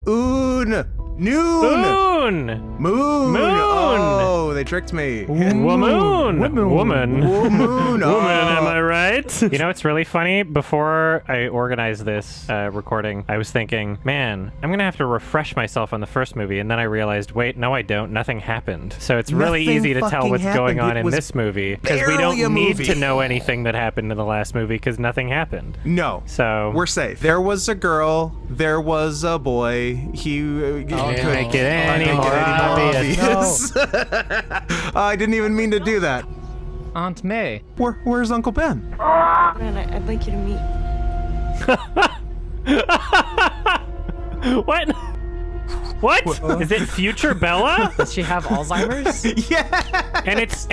Noon. Moon. Oh, they tricked me. Woman. Woman. Woman, am I right? You know what's really funny? Before I organized this recording, I was thinking, man, I'm gonna have to refresh myself on the first movie, and then I realized, wait, no I don't, nothing happened. So it's really easy to tell what's going on in this movie, because we don't need to know anything that happened in the last movie, because nothing happened. No. So we're safe. There was a girl, there was a boy, he couldn't make it any more obvious. No. I didn't even mean to do that. Aunt May. Where's Uncle Ben? Man, I'd like you to meet. What? What? Is it future Bella? Does she have Alzheimer's? Yeah. And it's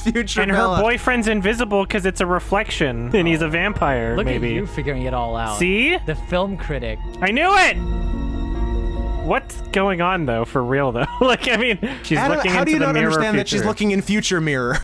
future and Bella. her boyfriend's invisible because it's a reflection, and he's a vampire. Look maybe. at you figuring it all out. See? The film critic. I knew it. What's going on though? For real though? Like, I mean, she's Adam, looking how do into you the not mirror understand that future. she's looking in future mirror?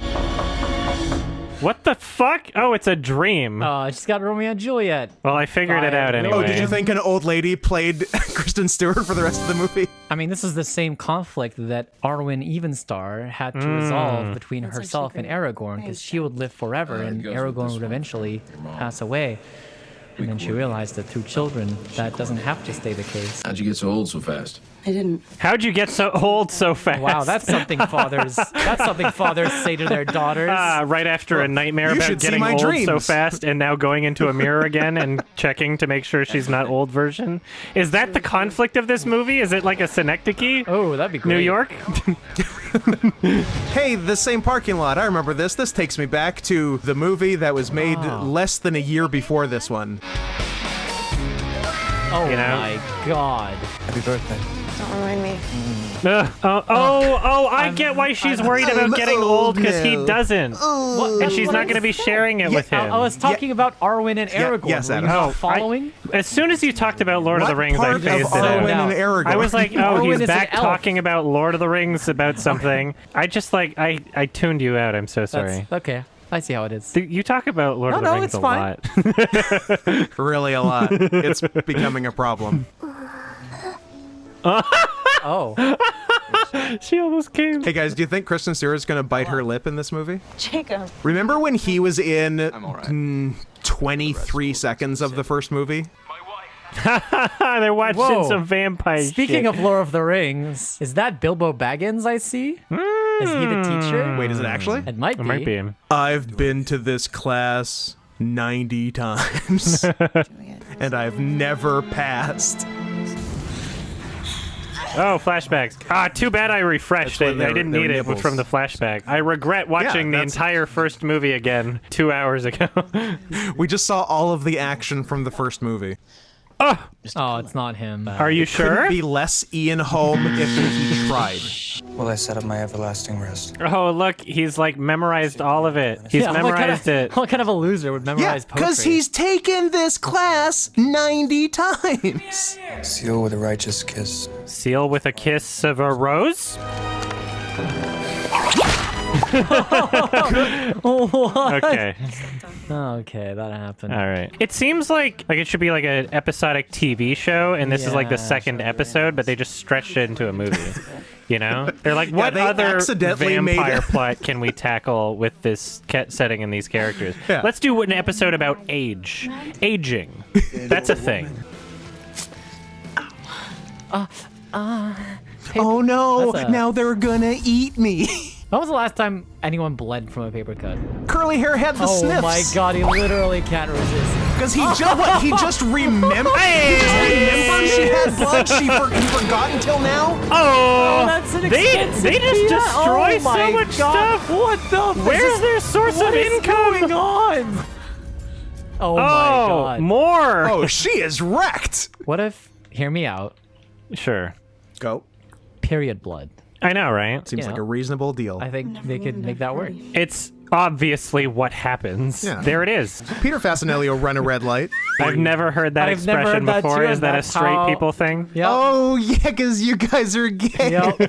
What the fuck? Oh, it's a dream. Oh, she's got Romeo and Juliet. Well, I figured it out anyway. Oh, did you think an old lady played Kristen Stewart for the rest of the movie? I mean, this is the same conflict that Arwen Evenstar had to resolve between herself and Aragorn, because she would live forever and Aragorn would eventually pass away. And then she realized that through children, that doesn't have to stay the case. How'd you get so old so fast? I didn't. How'd you get so old so fast? Wow, that's something fathers say to their daughters. Right after a nightmare you about should see getting my old so dreams. fast and now going into a mirror again and checking to make sure she's not old version. Is that the conflict of this movie? Is it like a synecdoche? Oh, that'd be great. New York? Hey, the same parking lot. I remember this. This takes me back to the movie that was made less than a year before this one. Oh You know? my god. Happy birthday. Don't remind me. I get why she's worried about getting old, because he doesn't. What? And she's not going to be sharing it with him. I was talking about Arwen and Aragorn. yes, Were you Adam. not following? As soon as you talked about Lord of the Rings, I part of phased it Arwen out. and Aragorn? I was like, oh, Arwen he's is an back elf. talking about Lord of the Rings about something. I just I tuned you out. I'm so sorry. That's, okay, I see how it is. You talk about Lord of the Rings it's a fine. lot. Really a lot. It's becoming a problem. Oh. She almost came. Hey guys, do you think Kristen Stewart's gonna bite her lip in this movie? Jacob. Remember when he was in I'm all right. 23 seconds of the first movie? They're watching Whoa. some vampire Speaking shit. of Lord of the Rings, is that Bilbo Baggins I see? Is he the teacher? Wait, is it actually? It might be. It might be him. I've been to this class 90 times, and I've never passed. Oh, flashbacks. Too bad I refreshed That's it. when I didn't they were need it nibbles. from the flashback. I regret watching the that's- entire first movie again 2 hours ago. We just saw all of the action from the first movie. Oh, Oh, it's not him. are you sure? Couldn't be less Ian Holm if he tried. Will I set up my everlasting rest? Oh, look, he's like memorized all of it. He's memorized it. What kind of a loser would Yeah, memorize poetry? because he's taken this class 90 times. Seal with a righteous kiss. Seal with a kiss of a rose? What? Okay. Okay, that happened. All right. It seems like it should be like an episodic TV show, and this is like the Yeah, second episode, but they just stretched it into a movie. You know? They're like, Yeah, what they other accidentally vampire made- plot can we tackle with this setting and these characters? Yeah. Let's do an episode about aging. That's a thing. Oh no, That's a- now they're gonna eat me. When was the last time anyone bled from a paper cut? Curly hair had the Oh sniffs. my god, he literally can't resist. Because he just remembered. He just remembered she had blood. He forgot until now. Oh, That's an they expensive just Fiat. destroy Oh my so much god. stuff. What the? Where's their source What of is income? going on? Oh my god. More. Oh, she is wrecked. What if? Hear me out. Sure. Go. Period blood. I know, right? Seems You like know. a reasonable deal. I think they could make that work. It's obviously what happens. Yeah. There it is. Peter Fasinelli will run a red light. I've never heard that I've never expression heard that before. too, Is and that a that's straight how- people thing? Yep. Oh, yeah, because you guys are gay. Yep.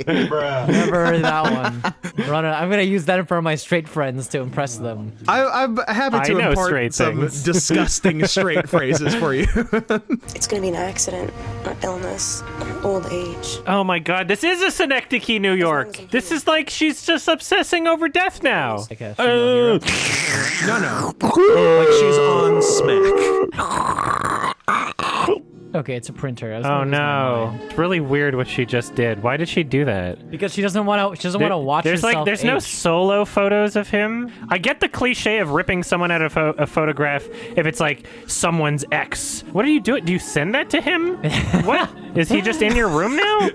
Never heard that one. I'm gonna use that in front of my straight friends to impress them. I'm happy I to know impart straight some things. disgusting straight phrases for you. It's gonna be an accident, not illness, old age. Oh my god, this is a Synecdoche, New York. This is like she's just obsessing over death now. Like a female hero. No. Like she's on smack. Okay, it's a printer. I was Oh gonna lose my no. mind. It's really weird what she just did. Why did she do that? Because she doesn't want to. She doesn't want to watch There's herself. there's no age. solo photos of him. I get the cliche of ripping someone out of a photograph if it's like someone's ex. What do you do? Do you send that to him? What? Is he just in your room now?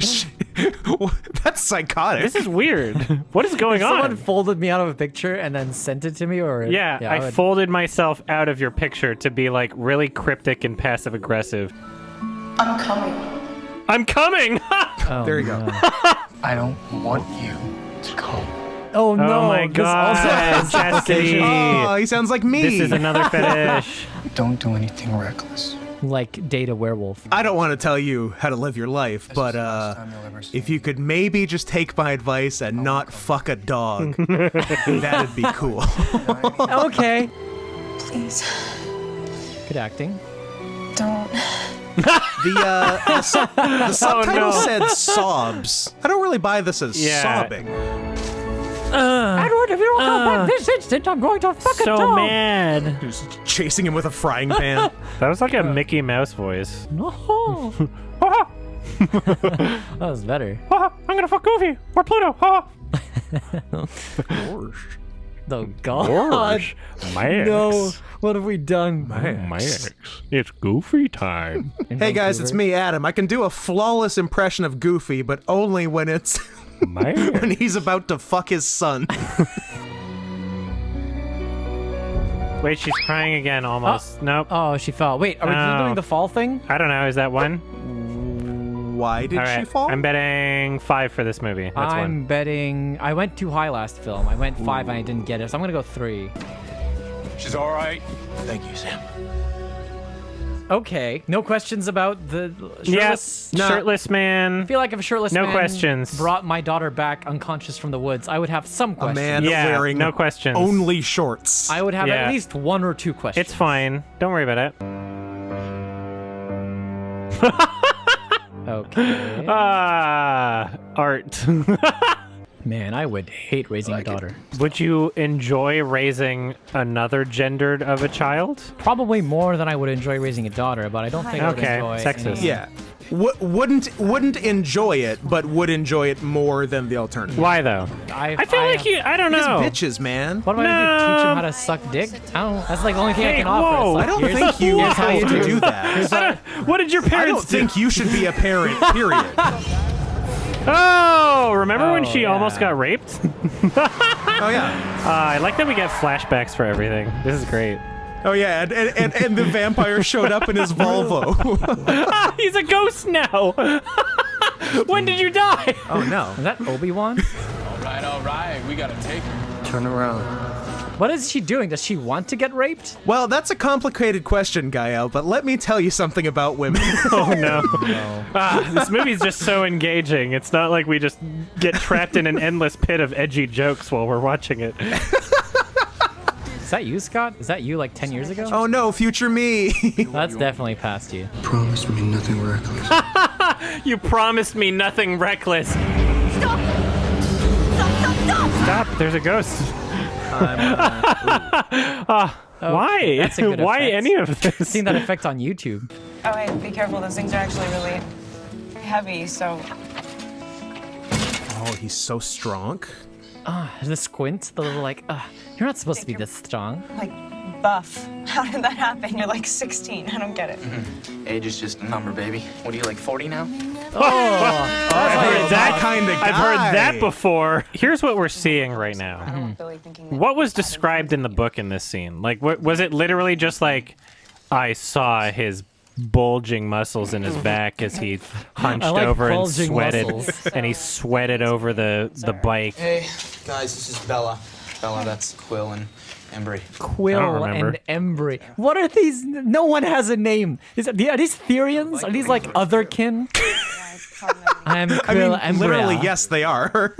That's psychotic. This is weird. What is going Someone on? folded me out of a picture and then sent it to me, or Yeah, I would- folded myself out of your picture to be like really cryptic and passive aggressive. I'm coming. I'm coming! Oh, There you go. no. I don't want you to come. Oh no! Oh my this god, also has Chastity! Oh, he sounds like me. This is another fetish. Don't do anything reckless. like date a werewolf. I don't want to tell you how to live your life, but time you'll ever see if you could maybe just take my advice and not fuck a dog, that'd be cool. Okay. Please, Good acting. don't. The subtitle no. said sobs. I don't really buy this as Yeah. sobbing. Edward, if you don't come back this instant, I'm going to fuck So mad. Just chasing him with a frying pan. That was like a Mickey Mouse voice. No. Ah, That was better. ah, I'm gonna fuck Goofy or Pluto. Ah. Oh God. Gosh, Max. No. What have we done? Max. It's Goofy time. Hey guys, it's me, Adam. I can do a flawless impression of Goofy, but only when it's when he's about to fuck his son. Wait, she's crying again almost. Nope. Oh, she fell. Wait, are we Oh. doing the fall thing? I don't know. Is that one? Why did All right. she fall? I'm betting 5 for this movie. That's I'm one. betting. I went too high last film. I went 5 and I didn't get it, so I'm gonna go 3. She's all right. Thank you, Sam. Okay. No questions about the Yes. shirtless. No. Shirtless man. I feel like if a shirtless No man questions. brought my daughter back unconscious from the woods, I would have some a questions. man Yeah, wearing no questions. only shorts. I would have Yeah. at least 1 or 2 questions. It's fine. Don't worry about it. Okay. Art. Man, I would hate raising a daughter. Would you enjoy raising another gendered of a child? Probably more than I would enjoy raising a daughter, but I don't think I would Okay, enjoy sexist. any- Yeah. Wouldn't enjoy it, but would enjoy it more than the alternative. Why though? I feel like you. I don't know. Bitches, man. What am I gonna do? Teach him how to suck dick? I don't. That's like the only thing I Hey, can offer. whoa. It's like, I don't here's- think you here's how you do that. I don't- what did your I don't parents do? think you should be a parent, period. Oh, remember when Oh, she yeah. almost got raped? Oh, yeah. I like that we get flashbacks for everything. This is great. Oh, yeah, and the vampire showed up in his Volvo. He's a ghost now. When did you die? Oh, no. Is that Obi-Wan? All right. We gotta take her. Turn around. What is she doing? Does she want to get raped? Well, that's a complicated question, Gael, but let me tell you something about women. Oh no. This movie's just so engaging. It's not like we just get trapped in an endless pit of edgy jokes while we're watching it. Is that you, Scott? Is that you like 10 years ago? Oh, no, future me. That's definitely past you. Promise me nothing reckless. You promised me nothing reckless. Stop! Stop! Stop! Stop! Stop, there's a ghost. Why? That's a good Why effect. any of I've this? seen that effect on YouTube. Oh, hey, be careful. Those things are actually really heavy, so Oh, he's so strong. The squint, the little like, you're not supposed to be this strong. like buff. How did that happen? You're like 16. I don't get it. Age is just a number, baby. What are you, like 40 now? I've heard that kind of guy. I've heard that before. Here's what we're seeing right now. Really thinking that What was described in the book in this scene? Like, was it literally just like, I saw his bulging muscles in his back as he hunched I like over and bulging sweated, muscles. and he sweated over the bike. Hey, guys, this is Bella. fella. That's Quill and Embry. Quill and Embry. What are these? No one has a name. Are these Therians? Are these like otherkin? I'm Quill and literally, yes, they are.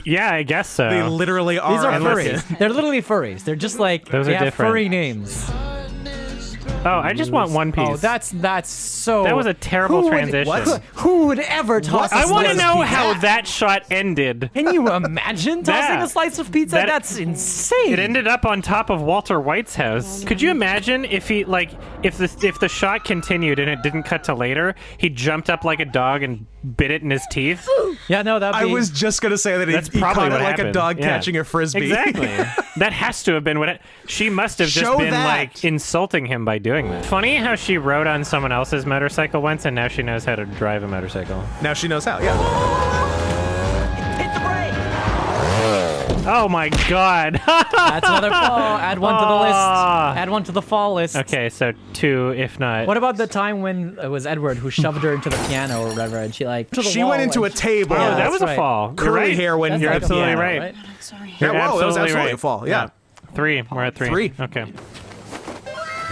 Yeah, I guess so. They literally are. These are furries. They're literally furries. They're just like, Those they are have different. furry names. Oh, I just want One Piece. Oh, that's so... That was a terrible transition. Who would ever toss a I want to slice know of how pizza? that shot ended. Can you imagine tossing That- a slice of pizza? that- That's insane. It ended up on top of Walter White's house. Could you imagine if he if the shot continued and it didn't cut to later, he jumped up like a dog and bit it in his teeth? Yeah, no, that'd be... I was just gonna say that That's he probably caught it what like a happened. dog Yeah. catching a frisbee. Exactly. That has to have been what it... She must have just Show been that. like insulting him by doing that. Funny how she rode on someone else's motorcycle once and now she knows how to drive a motorcycle. Now she knows how. Yeah. Hit the brake! Oh my god. That's another fall. Add one to the list. Ah. Add one to the fall list. Okay, so 2 if not. What about the time when it was Edward who shoved her into the piano or whatever, and she like... to the She wall went into a and- table. Oh, Yeah, that that's was a right. fall. You're Curly right. hair when That's you're like at the a absolutely piano. right. Sorry. Yeah, whoa, that was absolutely absolutely right. a fall. Yeah. 3. We're at 3. 3. Okay.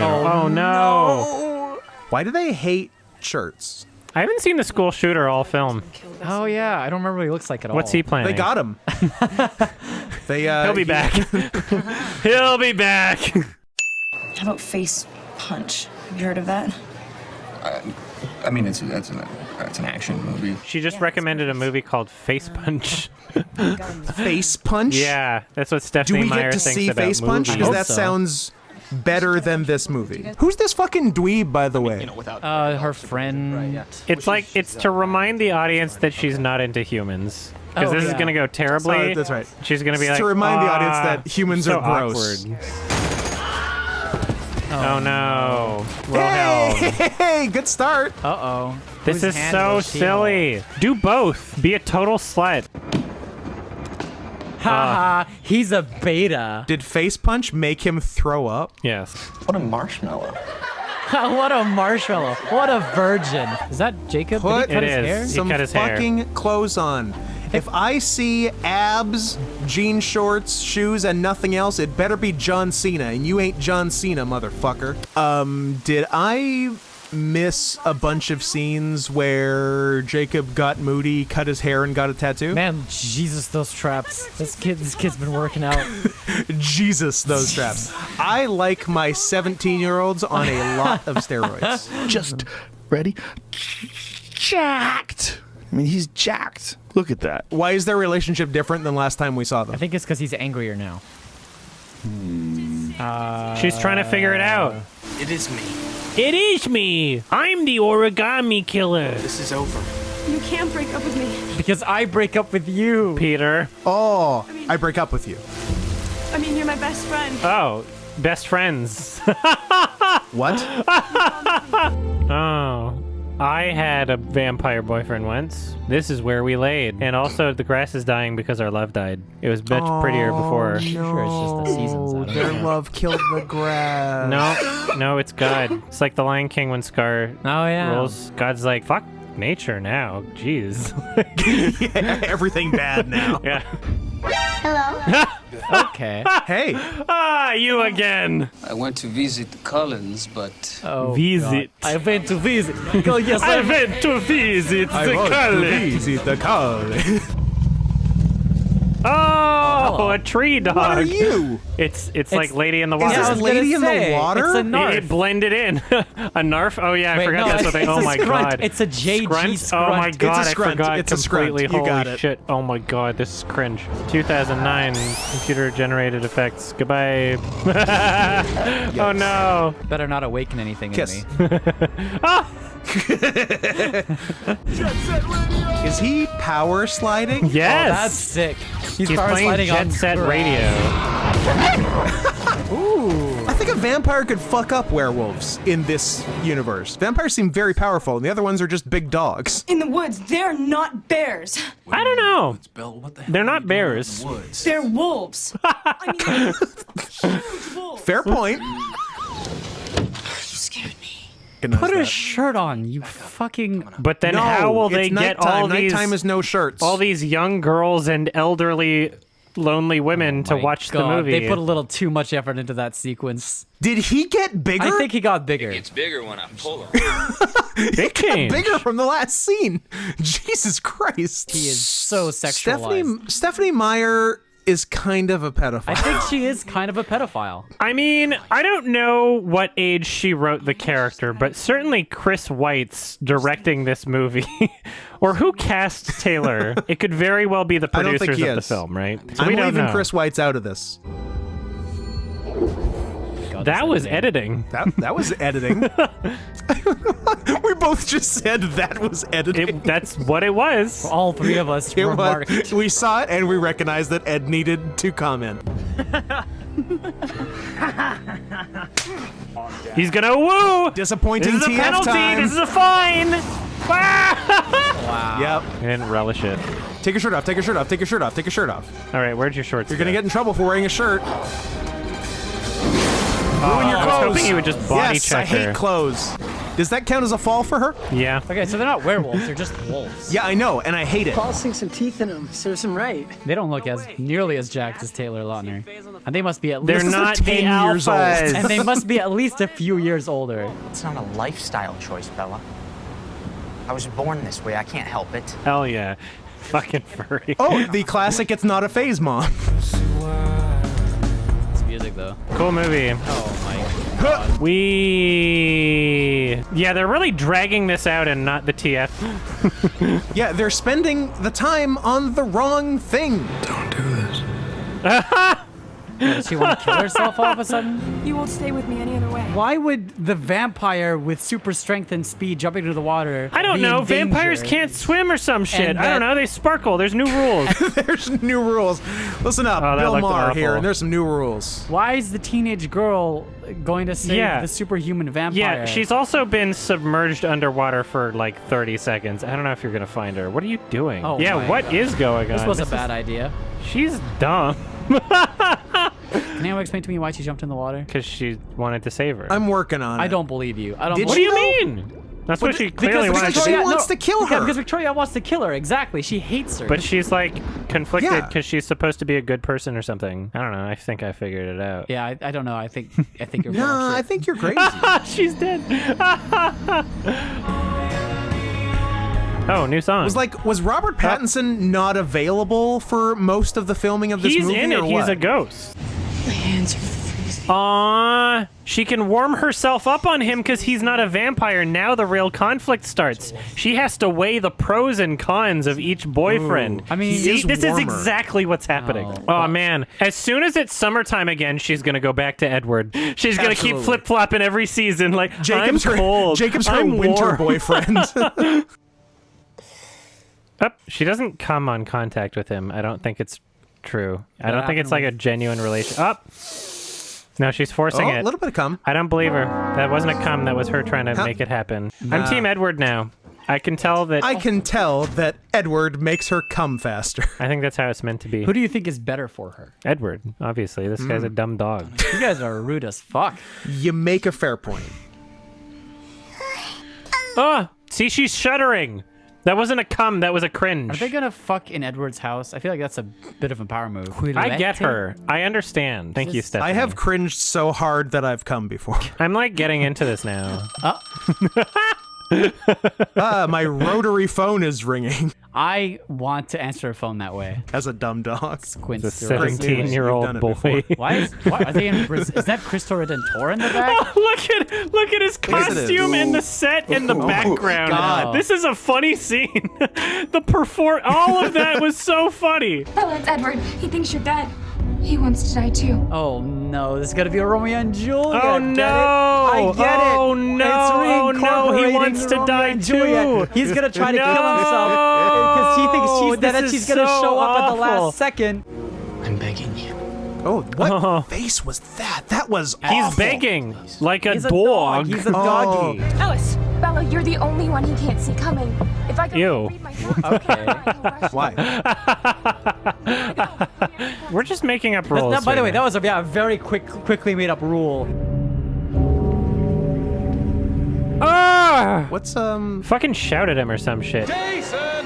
Oh, no. Why do they hate shirts? I haven't seen the school shooter all film. Oh, yeah. I don't remember what he looks like at all. What's he planning? They got him. He'll be back. He'll be back. How about face punch? Have you heard of that? I mean, that's an action movie. She just recommended a movie called Face Punch. Face Punch? Yeah, that's what Do Stephanie we Meyer get to thinks see about Face Punch? movies. Because hope that so. sounds better than this movie. Who's this fucking dweeb, by the way? Her friend... It's like, it's to remind the audience that she's not into humans. Because Oh, this is yeah. going to go terribly. That's right. She's going to be like, To remind the audience "Ah, that humans so are gross." awkward." Oh no. Wilhelm. Hey, good start. Uh-oh. This Whose is hand so will she silly. Do both. Be a total slut. Haha, he's a beta. Did Face Punch make him throw up? Yes. What a marshmallow. What a marshmallow. What a virgin. Is that Jacob? Put Did he cut It his is. hair? He Some cut his hair. fucking clothes on. If I see abs, jean shorts, shoes, and nothing else, it better be John Cena, and you ain't John Cena, motherfucker. Did I miss a bunch of scenes where Jacob got moody, cut his hair, and got a tattoo? Man, Jesus, those traps. This kid's been working out. Jesus, those traps. I like my 17-year-olds on a lot of steroids. Just ready, jacked. I mean, he's jacked. Look at that. Why is their relationship different than last time we saw I them? think it's because he's angrier now. She's trying to figure it out. It is me. It is me. I'm the origami killer. This is over. You can't break up with me. Because I break up with you. Peter. Oh, I break up with you. I mean, you're my best friend. Oh, best friends. What? Oh. I had a vampire boyfriend once. This is where we laid. And also, the grass is dying because our love died. It was much prettier before. Sure, it's just the seasons. I don't Their know. love killed the grass. No, it's God. It's like the Lion King when Scar Oh, yeah. rules. God's like, fuck nature now. Jeez. Yeah, everything bad now. Yeah. Okay. Hey, Ah, you again. I went to visit Collins, but Oh, Visit. God. I went to visit. Oh, yes, I went to visit I the want to college. visit the college. Oh, hello. a tree dog. What are you? It's like Lady in the Is Water. this I was Lady gonna in the say, Water? It's a It narf. blended in. A narf? Oh yeah, I Wait, forgot no, that's what they. it's Oh a my scrunt. god. It's a JG Scrunt? Oh my scrunt. god, It's a scrunt. I forgot It's a scrunt. completely. You got Holy it. shit. Oh my god, this is cringe. 2009 computer generated effects. Goodbye. Oh no. Better not awaken anything Kiss. in me. Is he power sliding? Yes. Oh, that's sick. He's He's power playing sliding Jet on Set grass. Radio. I think a vampire could fuck up werewolves in this universe. Vampires seem very powerful, and the other ones are just big dogs. In the woods, they're not bears. I don't know. Belle, what the hell They're are not you doing in the bears. woods? They're wolves. I mean, huge wolves. Fair point. You scared me. Put a shirt on, you fucking... But then No, how will they it's get nighttime. all these Nighttime is no shirts. all these young girls and elderly lonely women to My watch the God, movie. They put a little too much effort into that sequence. Did he get bigger? I think he got bigger. It's bigger when I pull him. Big change. Bigger from the last scene. Jesus Christ. He is so sexualized. Stephanie Meyer is kind of a pedophile. I think she is kind of a pedophile. I mean, I don't know what age she wrote the character, but certainly Chris Weitz directing this movie, or who cast Taylor, it could very well be the I don't think producers he of the is. film, right? So I'm we don't leaving know. Chris Weitz out of this. God, That was editing. That was editing. We both just said that was editing. That's what it was. All three of us It remarked. was, we saw it and we recognized that Ed needed to comment. He's gonna woo. Disappointing This is a TF penalty. time. This is a fine. Yep. I didn't relish it. Take your shirt off. Take your shirt off. Take your shirt off. Take your shirt off. All right, where'd your shorts? You're gonna get in trouble for wearing a shirt. Ruin your I was clothes. hoping you would just body yes, check I hate her. clothes. Does that count as a fall for her? Yeah. Okay, so they're not werewolves, they're just wolves. Yeah, I know, and I hate it. Paul sink some teeth in them. Serves him right. They don't look as nearly as jacked as Taylor Lautner. And they must be at They're least not the 10 years old. alphas. and they must be at least a few years older. It's not a lifestyle choice, Bella. I was born this way. I can't help it. Hell yeah. Fucking furry. Oh, the classic "It's Not a Phase" mom. It's music though. Cool movie. Oh my. Yeah, they're really dragging this out and not the TF. Yeah, they're spending the time on the wrong thing. Don't do this. Does she want to kill herself all of a sudden? You won't stay with me any other way. Why would the vampire with super strength and speed jumping into the water? I don't be know. in Vampires danger? can't swim or some shit. And I don't that- know. They sparkle. There's new rules. There's new rules. Listen up, Oh, that Bill looked Maher awful. here, and there's some new rules. Why is the teenage girl going to save Yeah. the superhuman vampire? Yeah, she's also been submerged underwater for like 30 seconds. I don't know if you're gonna find her. What are you doing? Oh yeah, my what God. is going on? This was a bad idea. She's dumb. Can anyone explain to me why she jumped in the water? Because she wanted to save her. I'm working on it. I don't believe you. I don't. Did what believe do she you know? mean? That's what she clearly because wanted to Victoria- do. She wants to kill Yeah, her. because Victoria wants to kill her. Exactly. She hates her. But she's like conflicted Yeah. because she's supposed to be a good person or something. I don't know. I think I figured it out. yeah, I don't know. I think you're. full of Nah, I shit. think you're crazy. She's dead. Oh, new song. Was Robert Pattinson not available for most of the filming of this He's movie? in it. or He's what? a ghost. My hands are freezing. Aww. She can warm herself up on him because he's not a vampire. Now the real conflict starts. She has to weigh the pros and cons of each boyfriend. Ooh. I mean, See, is this is warmer. exactly what's happening. Oh. Oh, man. As soon as it's summertime again, she's going to go back to Edward. She's going to keep Absolutely. flip-flopping every season. Like, Jacob's I'm cold. Jacob's her I'm winter warm. boyfriend. Oh, she doesn't come on contact with him. I don't think it's true. I don't think it's like a genuine relation. Up. No, she's forcing Oh, it. a little bit of cum. I don't believe her. That wasn't a cum. That was her trying to make it happen. I'm Team Edward now. I can tell that. I can tell that Edward makes her come faster. I think that's how it's meant to be. Who do you think is better for her? Edward, obviously. This guy's a dumb dog. You guys are rude as fuck. You make a fair point. Oh, see, she's shuddering. That wasn't a cum. That was a cringe. Are they gonna fuck in Edward's house? I feel like that's a bit of a power move. I get her. I understand. Thank you, Stephanie. I have cringed so hard that I've come before. I'm like getting into this now. My rotary phone is ringing I want to answer a phone that way. as a dumb dog. Squints The through it. 17-year-old You've done boy. it Why are they in Brazil? Is that Cristo Redentor in the back? Oh, look at his Yes, it is. costume and the set in the background. God. This is a funny scene. All of that was so funny. Bella, it's Edward. He thinks you're dead. He wants to die too. Oh no, this is gonna be a Romeo and Juliet. Oh Get it? no! I get it. Oh no! It's Oh no! He reincorporating wants to Romeo die and Juliet. too. He's gonna try to kill No! himself because he thinks she's dead and This she's is gonna so show up at the awful. last second. I'm begging you. Oh, what Oh. face was that? That was He's awful. begging like a He's dog. He's a doggy. Alice, Bella, you're the only one he can't see coming. If I can Ew. read my thoughts, Okay. Why? We're just making up rules. By the way, right that now. was a very quickly made up rule. Ah! What's Fucking shout at him or some shit. Jason!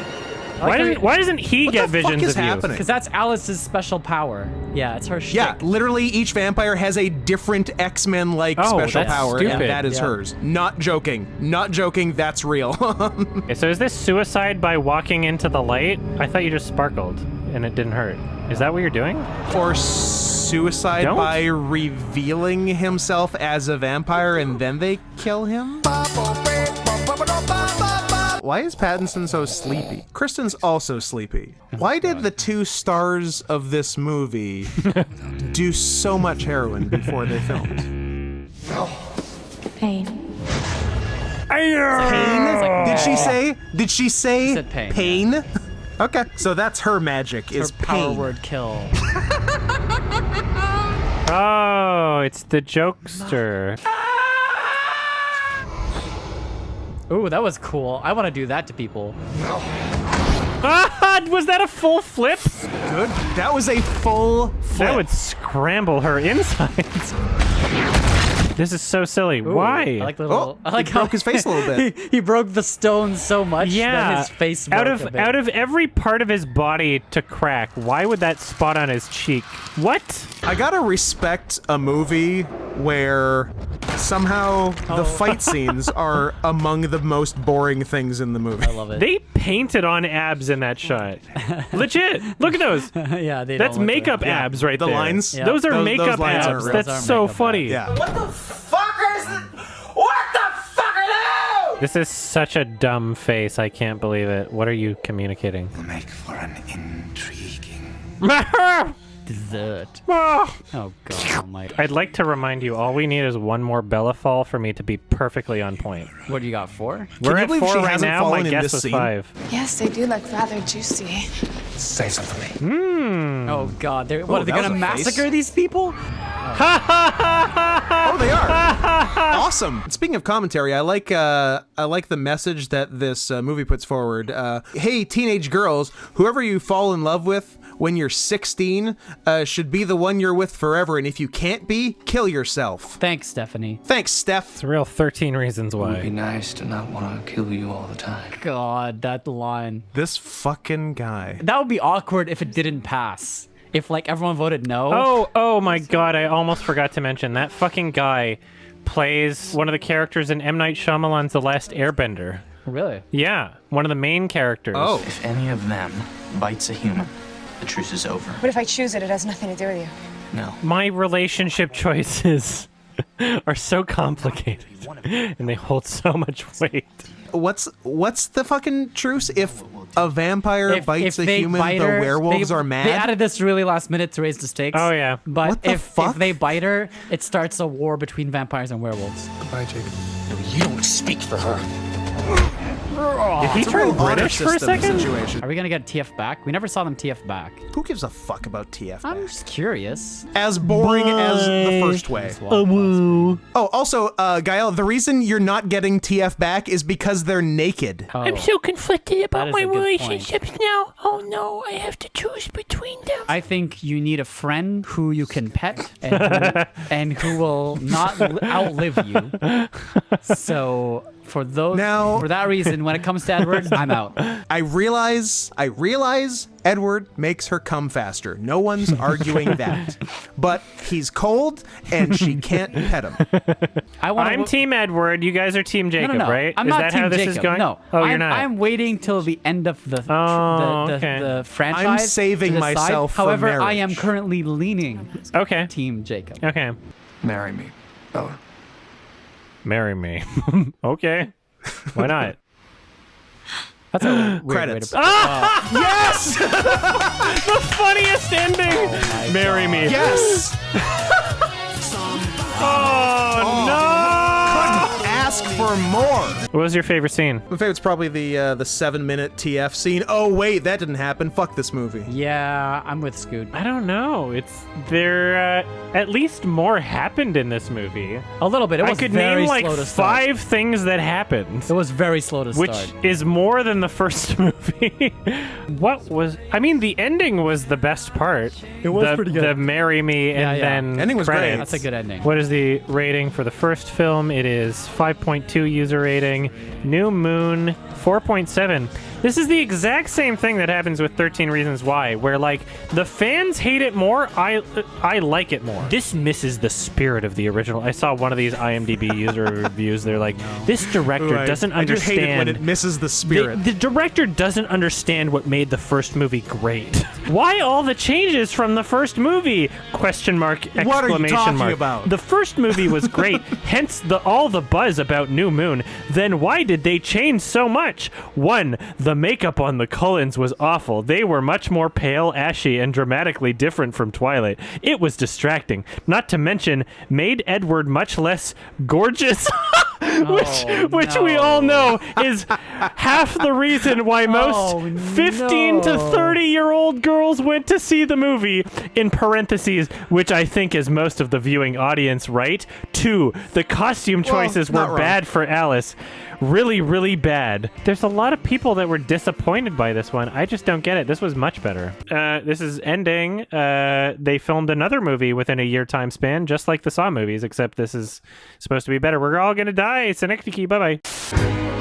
Why doesn't he get the fuck visions is of you? happening? Because that's Alice's special power. Yeah, it's her shtick. Yeah, literally each vampire has a different X-Men-like Oh, special that's power, stupid. and that is Yeah. hers. Not joking. Not joking, that's real. Okay, so is this suicide by walking into the light? I thought you just sparkled and it didn't hurt. Is that what you're doing? Or suicide Don't. by revealing himself as a vampire and then they kill him? Why is Pattinson so sleepy? Kristen's also sleepy. Why did the two stars of this movie do so much heroin before they filmed? Pain. Pain? Did she say said pain, Okay, so that's her magic, is Her power pain. word kill. Oh, it's the jokester. Ooh, that was cool. I want to do that to people. Ah, was that a full flip? Good. That was a full flip. That would scramble her insides. This is so silly. Ooh, Why? I like the little. I like he broke his face a little bit. He broke the stone so much that Yeah, his face broke a bit. out of every part of his body to crack, why would that spot on his cheek? What? I gotta respect a movie where somehow the fight scenes are among the most boring things in the movie. I love it. They painted on abs in that shot. Legit. Look at those. Yeah, they That's don't look makeup good. abs right The there. lines? Yeah. Those are Those makeup lines aren't abs. real. That's Those are so makeup funny. Yeah. What the fuck is it? What the fuck are those? This is such a dumb face. I can't believe it. What are you communicating? Make for an intriguing. Dessert. Oh, Oh god almighty. I'd like to remind you, all we need is one more Bella fall for me to be perfectly on point. What do you got, 4? We're you at believe 4 she right hasn't now. My fallen in guess this was scene? 5. Yes, they do look rather juicy. Say something to me. Oh god, what are they that was gonna a massacre face. these people? Oh, they are. Awesome. Speaking of commentary, I like the message that this movie puts forward. Hey, teenage girls, whoever you fall in love with when you're 16 should be the one you're with forever, and if you can't be, kill yourself. Thanks, Stephanie. Thanks, Steph. It's a real 13 reasons It would be why. nice to not want to kill you all the time. God, that line. This fucking guy. That would be awkward if it didn't pass. If like everyone voted no. Oh my god, I almost forgot to mention that fucking guy plays one of the characters in M. Night Shyamalan's The Last Airbender. Really? Yeah, one of the main characters. Oh. If any of them bites a human, the truce is over. But if I choose it, it has nothing to do with you. No. My relationship choices are so complicated and they hold so much weight. What's the fucking truce? If a vampire bites a they human, bite the her, werewolves they, are mad? They added this really last minute to raise the stakes. Oh, yeah. But What the if fuck? they bite her, it starts a war between vampires and werewolves. Goodbye, Jacob. You don't speak for her. Did he It's a real turn honor British for a system second? situation. Are we gonna get TF back? We never saw them TF back. Who gives a fuck about TF? I'm just curious. As boring as the first way. Just walk past. Oh, also, Gael, the reason you're not getting TF back is because they're naked. Oh, I'm so conflicted That about is my a good point. relationships now. Oh no, I have to choose between them. I think you need a friend who you can pet and who will not outlive you. So for that reason, when it comes to Edward, I'm out. I realize Edward makes her come faster. No one's arguing that. But he's cold and she can't pet him. I'm Team Edward. You guys are Team Jacob, no. right? I'm is not that Team how this Jacob. is going? No. Oh, you're not. I'm waiting till the end of the okay. the franchise. I'm saving to decide. myself for However, I marriage. am currently leaning Okay. Team Jacob. Okay. Marry me, Bella. Marry me. Okay. Why not? That's a weird Credits. way to Yes! The funniest ending. Marry me. Yes! Oh, no! Couldn't ask for more. What was your favorite scene? My favorite's probably the 7-minute TF scene. Oh wait, that didn't happen. Fuck this movie. Yeah, I'm with Scoot. I don't know. At least more happened in this movie. A little bit. It was I could very name like slow to start. 5 things that happened. It was very slow to Which start. is more than the first movie. The ending was the best part. It was pretty good. The marry me and Yeah. then Ending was great. credits. That's a good ending. What is the rating for the first film? It is 5.2 user rating. New Moon, 4.7. This is the exact same thing that happens with 13 Reasons Why, where like the fans hate it more, I like it more. This misses the spirit of the original. I saw one of these IMDb user reviews. They're like, this director doesn't I just understand. hate it when it misses the spirit. The director doesn't understand what made the first movie great. Why all the changes from the first movie? Question mark, exclamation What are you talking mark. about? The first movie was great, hence all the buzz about New Moon. Then why did they change so much? 1, the makeup on the Cullens was awful. They were much more pale, ashy, and dramatically different from Twilight. It was distracting. Not to mention, made Edward much less gorgeous. which we all know is half the reason why most 15 to 30-year-old girls went to see the movie, in parentheses, which I think is most of the viewing audience, right? 2, the costume choices were bad for Alice. Really, really bad. There's a lot of people that were disappointed by this one. I just don't get it. This was much better. This is ending. They filmed another movie within a year time span, just like the Saw movies, except this is supposed to be better. We're all gonna die. Synecdoche, bye-bye.